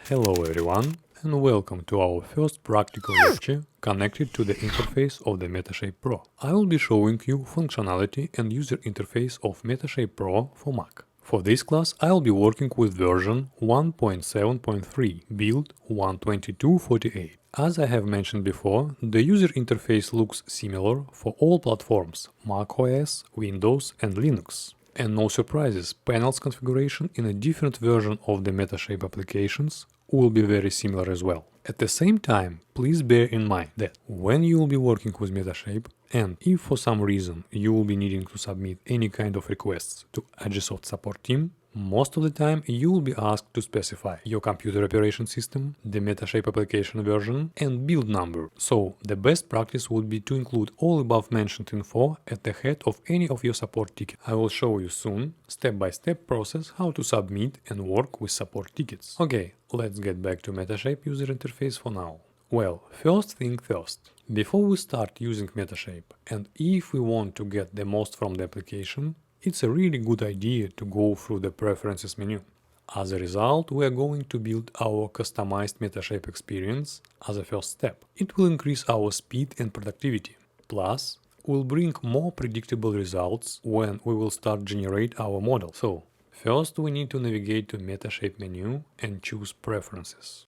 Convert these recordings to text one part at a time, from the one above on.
Hello everyone, and welcome to our first practical lecture connected to the interface of the Metashape Pro. I will be showing you functionality and user interface of Metashape Pro for Mac. For this class, I will be working with version 1.7.3, build 12248. As I have mentioned before, the user interface looks similar for all platforms, Mac OS, Windows and Linux. And no surprises, panels configuration in a different version of the Metashape applications will be very similar as well. At the same time, please bear in mind that when you will be working with Metashape, and if for some reason you will be needing to submit any kind of requests to Agisoft support team, most of the time you will be asked to specify your computer operation system, the Metashape application version and build number. So the best practice would be to include all above mentioned info at the head of any of your support tickets. I will show you soon, step-by-step process how to submit and work with support tickets. Okay, let's get back to Metashape user interface for now. Well, first thing first. Before we start using Metashape, and if we want to get the most from the application, it's a really good idea to go through the preferences menu. As a result, we are going to build our customized Metashape experience as a first step. It will increase our speed and productivity. Plus, will bring more predictable results when we will start generate our model. So, first we need to navigate to Metashape menu and choose preferences.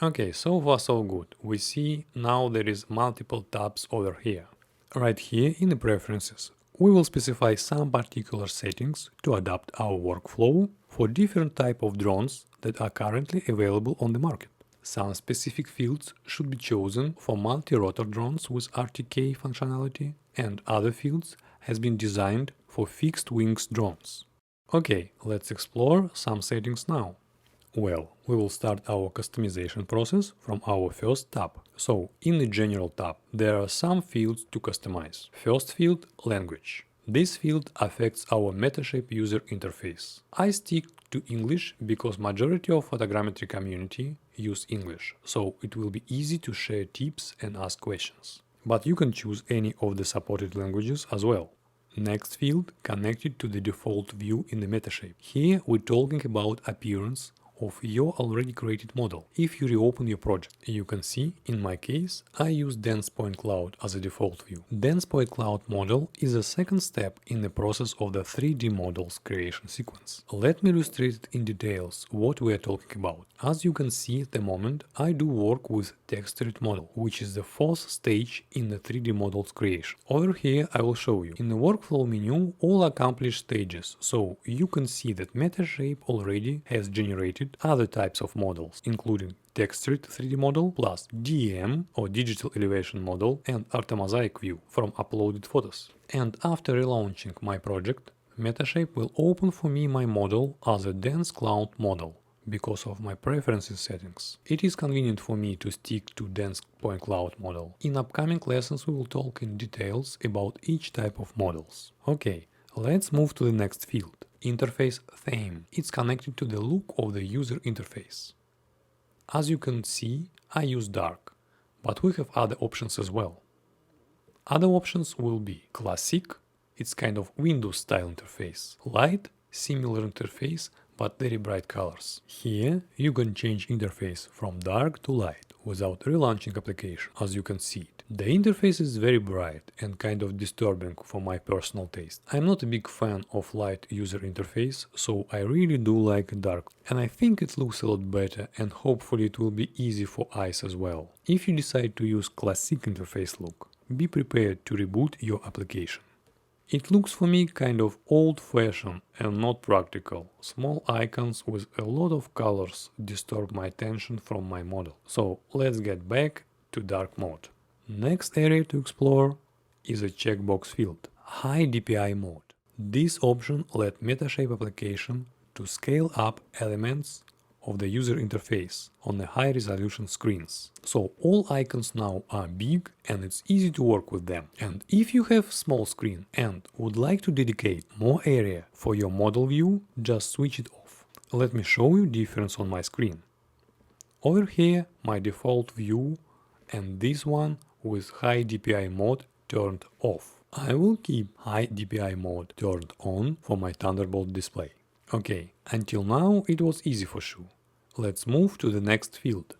Okay, so far so good. We see now there is multiple tabs over here. Right here in the preferences, we will specify some particular settings to adapt our workflow for different type of drones that are currently available on the market. Some specific fields should be chosen for multi-rotor drones with RTK functionality, and other fields has been designed for fixed wings drones. Okay, let's explore some settings now. Well, we will start our customization process from our first tab. So, in the General tab, there are some fields to customize. First field, Language. This field affects our Metashape user interface. I stick to English because majority of photogrammetry community use English, so it will be easy to share tips and ask questions. But you can choose any of the supported languages as well. Next field, connected to the default view in the Metashape. Here we're talking about appearance of your already created model. If you reopen your project, you can see, in my case, I use dense point cloud as a default view. Dense point cloud model is a second step in the process of the 3D models creation sequence. Let me illustrate it in details what we are talking about. As you can see at the moment, I do work with textured model, which is the fourth stage in the 3D models creation. Over here I will show you in the workflow menu all accomplished stages, so you can see that Metashape already has generated other types of models, including textured 3D model plus DEM or digital elevation model and Artomosaic view from uploaded photos. And after relaunching my project, Metashape will open for me my model as a dense cloud model because of my preferences settings. It is convenient for me to stick to dense point cloud model. In upcoming lessons we will talk in details about each type of models. Okay, let's move to the next field. Interface theme. It's connected to the look of the user interface. As you can see, I use dark, but we have other options as well. Other options will be classic, it's kind of Windows style interface, light, similar interface, but very bright colors. Here you can change interface from dark to light without relaunching application, as you can see it. The interface is very bright and kind of disturbing for my personal taste. I'm not a big fan of light user interface, so I really do like dark. And I think it looks a lot better and hopefully it will be easy for eyes as well. If you decide to use classic interface look, be prepared to reboot your application. It looks for me kind of old-fashioned and not practical. Small icons with a lot of colors disturb my attention from my model. So let's get back to dark mode. Next area to explore is a checkbox field, High DPI mode. This option lets Metashape application to scale up elements of the user interface on the high resolution screens. So all icons now are big and it's easy to work with them. And if you have small screen and would like to dedicate more area for your model view, just switch it off. Let me show you difference on my screen. Over here my default view and this one with high DPI mode turned off. I will keep high DPI mode turned on for my Thunderbolt display. Okay, until now it was easy for sure. Let's move to the next field.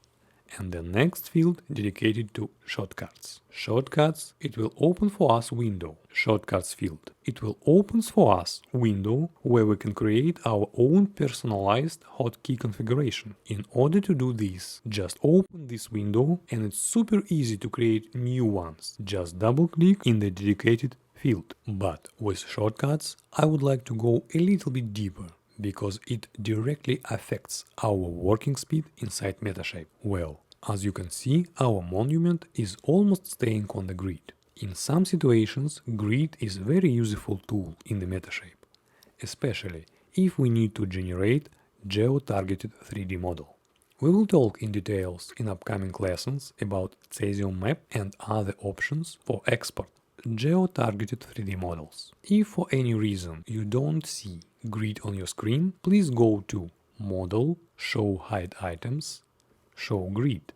And the next field dedicated to shortcuts. Shortcuts, it will open for us window. Shortcuts field. It will open for us window where we can create our own personalized hotkey configuration. In order to do this, just open this window and it's super easy to create new ones. Just double click in the dedicated field. But with shortcuts, I would like to go a little bit deeper, because it directly affects our working speed inside Metashape. Well, as you can see, our monument is almost staying on the grid. In some situations, grid is a very useful tool in the Metashape, especially if we need to generate geo-targeted 3D model. We will talk in details in upcoming lessons about Cesium map and other options for export geo-targeted 3D models. If for any reason you don't see grid on your screen, please go to Model, Show Hide Items, Show Grid.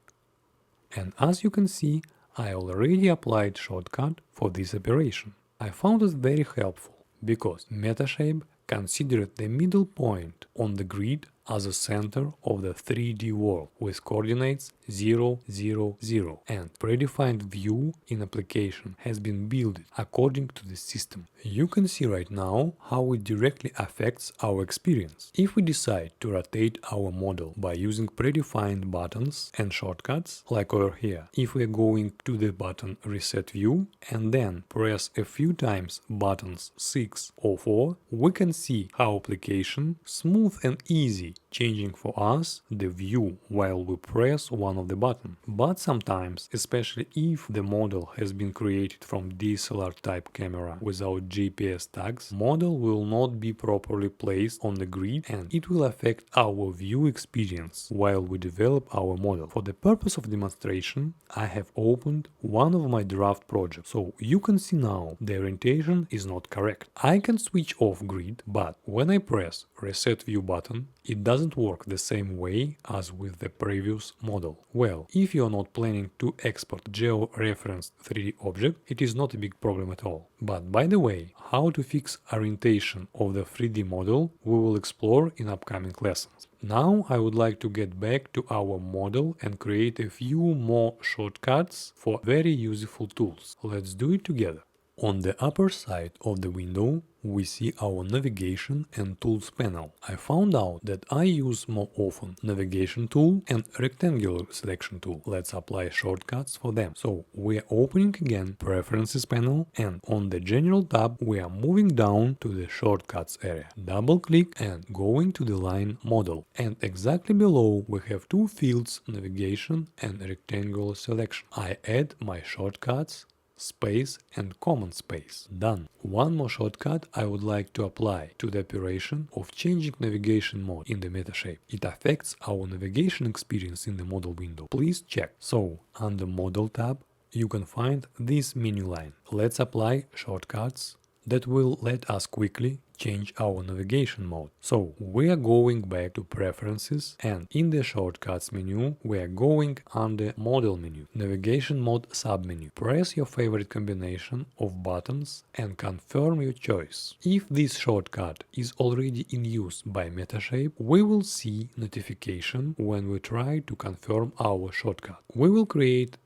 And as you can see, I already applied shortcut for this operation. I found it very helpful because Metashape considered the middle point on the grid as a center of the 3D world with coordinates 0, 0, 0, and predefined view in application has been built according to the system. You can see right now how it directly affects our experience. If we decide to rotate our model by using predefined buttons and shortcuts, like over here, if we are going to the button Reset View and then press a few times buttons 6 or 4, we can see how application smooth and easy changing for us the view while we press one of the button. But sometimes, especially if the model has been created from DSLR type camera without GPS tags, model will not be properly placed on the grid and it will affect our view experience while we develop our model. For the purpose of demonstration, I have opened one of my draft projects, so you can see now the orientation is not correct. I can switch off grid, but when I press Reset View button, it doesn't work the same way as with the previous model. Well, if you are not planning to export geo-referenced 3D object, it is not a big problem at all. But by the way, how to fix orientation of the 3D model we will explore in upcoming lessons. Now I would like to get back to our model and create a few more shortcuts for very useful tools. Let's do it together. On the upper side of the window, we see our navigation and tools panel. I found out that I use more often navigation tool and rectangular selection tool. Let's apply shortcuts for them. So we are opening again preferences panel, and on the general tab we are moving down to the shortcuts area. Double click and going to the line model. And exactly below we have two fields, navigation and rectangular selection. I add my shortcuts, space and command space. Done. One more shortcut I would like to apply to the operation of changing navigation mode in the Metashape. It affects our navigation experience in the model window. Please check. So, under Model tab, you can find this menu line. Let's apply shortcuts that will let us quickly change our navigation mode. So we are going back to preferences, and in the shortcuts menu we are going under model menu, navigation mode submenu. Press your favorite combination of buttons and confirm your choice. If this shortcut is already in use by Metashape, we will see notification when we try to confirm our shortcut. We will create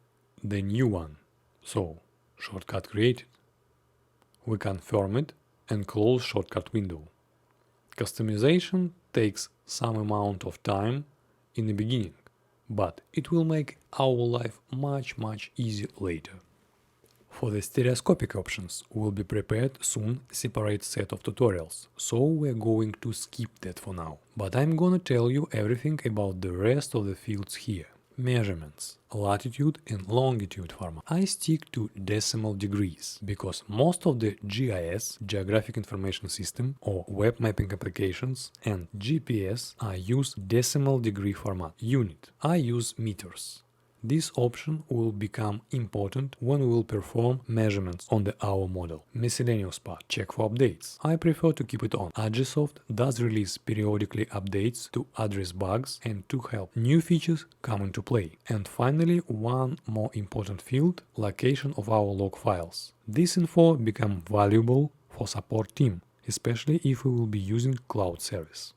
the new one. So shortcut created. We confirm it and close shortcut window. Customization takes some amount of time in the beginning, but it will make our life much easier later. For the stereoscopic options will be prepared soon separate set of tutorials, so we're going to skip that for now. But I'm gonna tell you everything about the rest of the fields here. Measurements, latitude and longitude format. I stick to decimal degrees because most of the GIS, Geographic Information System, or web mapping applications and GPS use decimal degree format. Unit, I use meters. This option will become important when we will perform measurements on the hour model. Miscellaneous part, check for updates. I prefer to keep it on. Agisoft does release periodically updates to address bugs and to help new features come into play. And finally, one more important field, location of our log files. This info become valuable for support team, especially if we will be using cloud service.